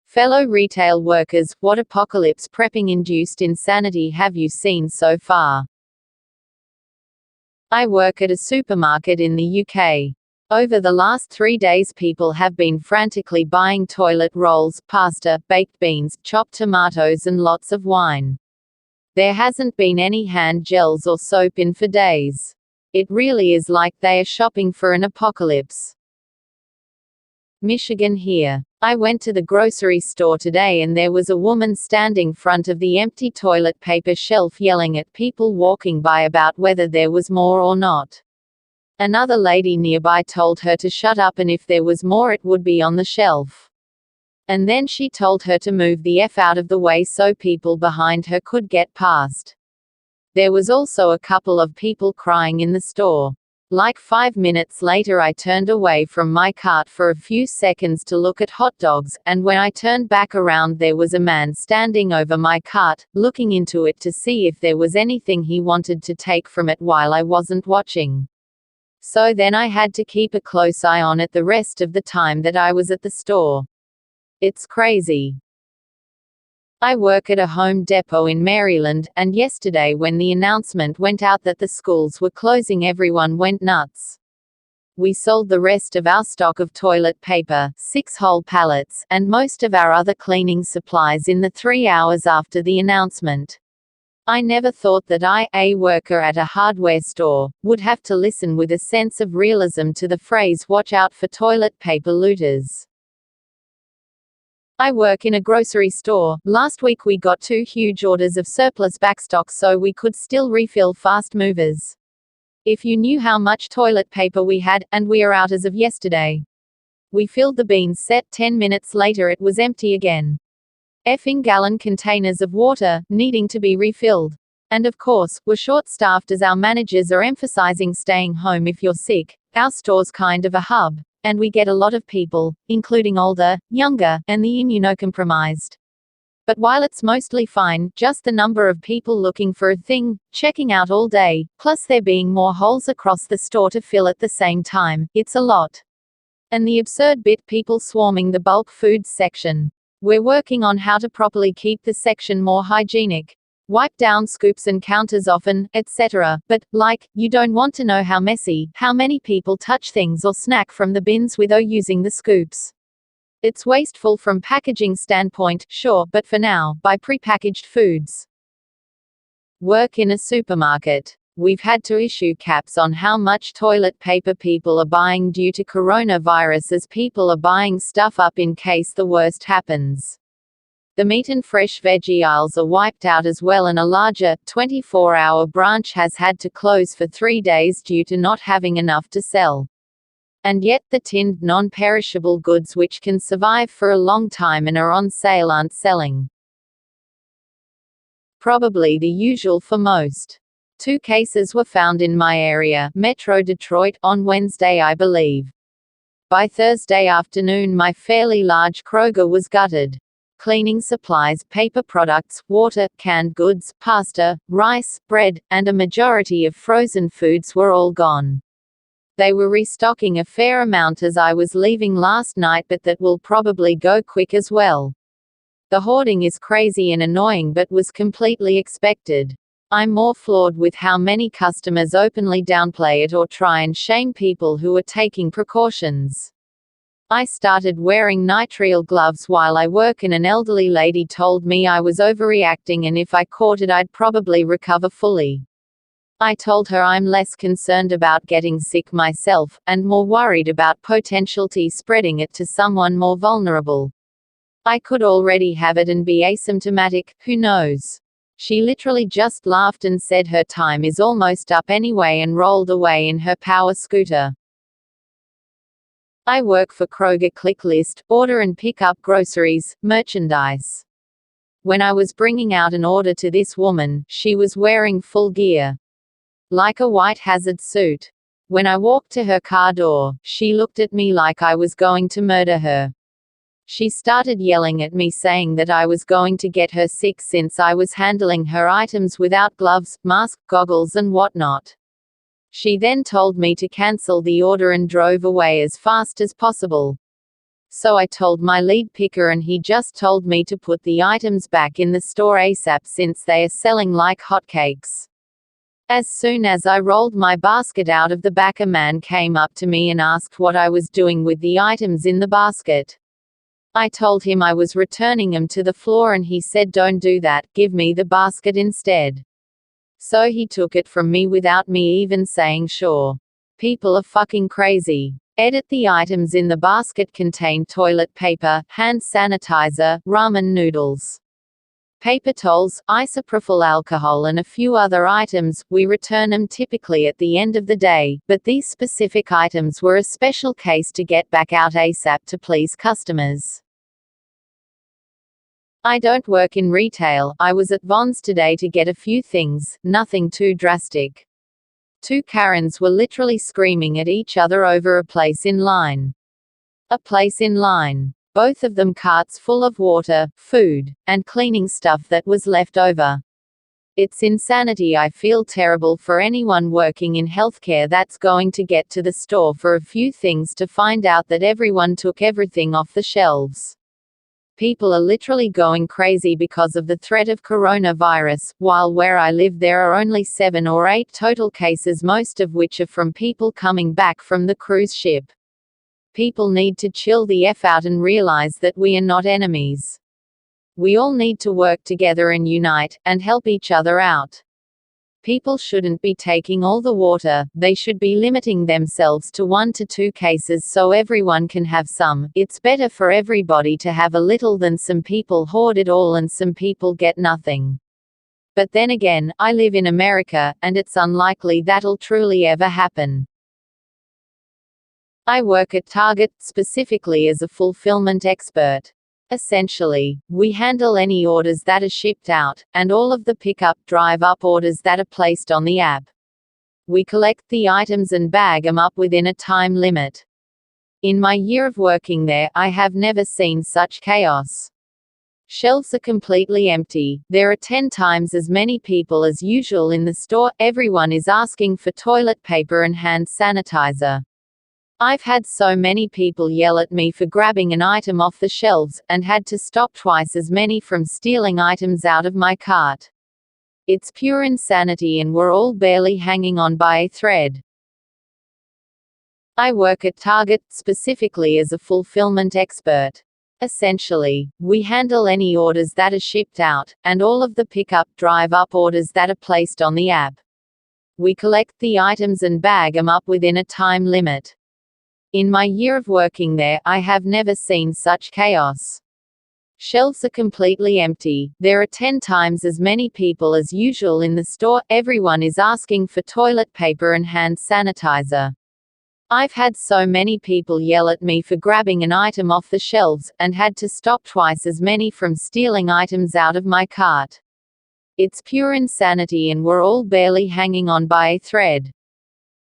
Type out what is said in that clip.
Fellow retail workers, what apocalypse prepping induced insanity have you seen so far? I work at a supermarket in the UK. Over the last 3 days people have been frantically buying toilet rolls, pasta, baked beans, chopped tomatoes and lots of wine. There hasn't been any hand gels or soap in for days. It really is like they are shopping for an apocalypse. Michigan here. I went to the grocery store today and there was a woman standing front of the empty toilet paper shelf yelling at people walking by about whether there was more or not. Another lady nearby told her to shut up and if there was more it would be on the shelf. And then she told her to move the F out of the way so people behind her could get past. There was also a couple of people crying in the store. Like 5 minutes later I turned away from my cart for a few seconds to look at hot dogs, and when I turned back around there was a man standing over my cart, looking into it to see if there was anything he wanted to take from it while I wasn't watching. So then I had to keep a close eye on it the rest of the time that I was at the store. It's crazy. I work at a Home Depot in Maryland, and yesterday when the announcement went out that the schools were closing everyone went nuts. We sold the rest of our stock of toilet paper, 6 whole pallets, and most of our other cleaning supplies in the 3 hours after the announcement. I never thought that I, a worker at a hardware store, would have to listen with a sense of realism to the phrase "watch out for toilet paper looters." I work in a grocery store. Last week we got 2 huge orders of surplus backstock so we could still refill fast movers. If you knew how much toilet paper we had, and we are out as of yesterday. We filled the beans set, 10 minutes later it was empty again. Effing gallon containers of water, needing to be refilled. And of course, we're short-staffed as our managers are emphasizing staying home if you're sick. Our store's kind of a hub. And we get a lot of people, including older, younger, and the immunocompromised. But while it's mostly fine, just the number of people looking for a thing, checking out all day, plus there being more holes across the store to fill at the same time, it's a lot. And the absurd bit, people swarming the bulk foods section. We're working on how to properly keep the section more hygienic. Wipe down scoops and counters often, etc. But, like, you don't want to know how many people touch things or snack from the bins without using the scoops. It's wasteful from packaging standpoint, sure, but for now, buy prepackaged foods. Work in a supermarket. We've had to issue caps on how much toilet paper people are buying due to coronavirus as people are buying stuff up in case the worst happens. The meat and fresh veggie aisles are wiped out as well, and a larger, 24-hour branch has had to close for 3 days due to not having enough to sell. And yet, the tinned, non-perishable goods which can survive for a long time and are on sale aren't selling. Probably the usual for most. 2 cases were found in my area, Metro Detroit, on Wednesday I believe. By Thursday afternoon my fairly large Kroger was gutted. Cleaning supplies, paper products, water, canned goods, pasta, rice, bread, and a majority of frozen foods were all gone. They were restocking a fair amount as I was leaving last night, but that will probably go quick as well. The hoarding is crazy and annoying but was completely expected. I'm more floored with how many customers openly downplay it or try and shame people who are taking precautions. I started wearing nitrile gloves while I work and an elderly lady told me I was overreacting and if I caught it I'd probably recover fully. I told her I'm less concerned about getting sick myself, and more worried about potentially spreading it to someone more vulnerable. I could already have it and be asymptomatic, who knows? She literally just laughed and said her time is almost up anyway and rolled away in her power scooter. I work for Kroger. Click list, order and pick up groceries, merchandise. When I was bringing out an order to this woman, she was wearing full gear. Like a white hazard suit. When I walked to her car door, she looked at me like I was going to murder her. She started yelling at me saying that I was going to get her sick since I was handling her items without gloves, mask, goggles and whatnot. She then told me to cancel the order and drove away as fast as possible. So I told my lead picker and he just told me to put the items back in the store ASAP since they are selling like hotcakes. As soon as I rolled my basket out of the back, a man came up to me and asked what I was doing with the items in the basket. I told him I was returning them to the floor and he said, "Don't do that, give me the basket instead." So he took it from me without me even saying sure. People are fucking crazy. Edit: the items in the basket contain toilet paper, hand sanitizer, ramen noodles, paper towels, isopropyl alcohol and a few other items. We return them typically at the end of the day, but these specific items were a special case to get back out ASAP to please customers. I don't work in retail. I was at Vons today to get a few things, nothing too drastic. Two Karens were literally screaming at each other over a place in line. A place in line. Both of them carts full of water, food, and cleaning stuff that was left over. It's insanity. I feel terrible for anyone working in healthcare that's going to get to the store for a few things to find out that everyone took everything off the shelves. People are literally going crazy because of the threat of coronavirus, while where I live there are only 7 or 8 total cases, most of which are from people coming back from the cruise ship. People need to chill the F out and realize that we are not enemies. We all need to work together and unite, and help each other out. People shouldn't be taking all the water, they should be limiting themselves to 1 to 2 cases so everyone can have some. It's better for everybody to have a little than some people hoard it all and some people get nothing. But then again, I live in America, and it's unlikely that'll truly ever happen. I work at Target, specifically as a fulfillment expert. Essentially, we handle any orders that are shipped out, and all of the pickup drive-up orders that are placed on the app. We collect the items and bag them up within a time limit. In my year of working there, I have never seen such chaos. Shelves are completely empty, there are 10 times as many people as usual in the store, everyone is asking for toilet paper and hand sanitizer. I've had so many people yell at me for grabbing an item off the shelves, and had to stop twice as many from stealing items out of my cart. It's pure insanity and we're all barely hanging on by a thread. I work at Target, specifically as a fulfillment expert. Essentially, we handle any orders that are shipped out, and all of the pickup drive-up orders that are placed on the app. We collect the items and bag them up within a time limit. In my year of working there, I have never seen such chaos. Shelves are completely empty, there are 10 times as many people as usual in the store, everyone is asking for toilet paper and hand sanitizer. I've had so many people yell at me for grabbing an item off the shelves, and had to stop twice as many from stealing items out of my cart. It's pure insanity and we're all barely hanging on by a thread.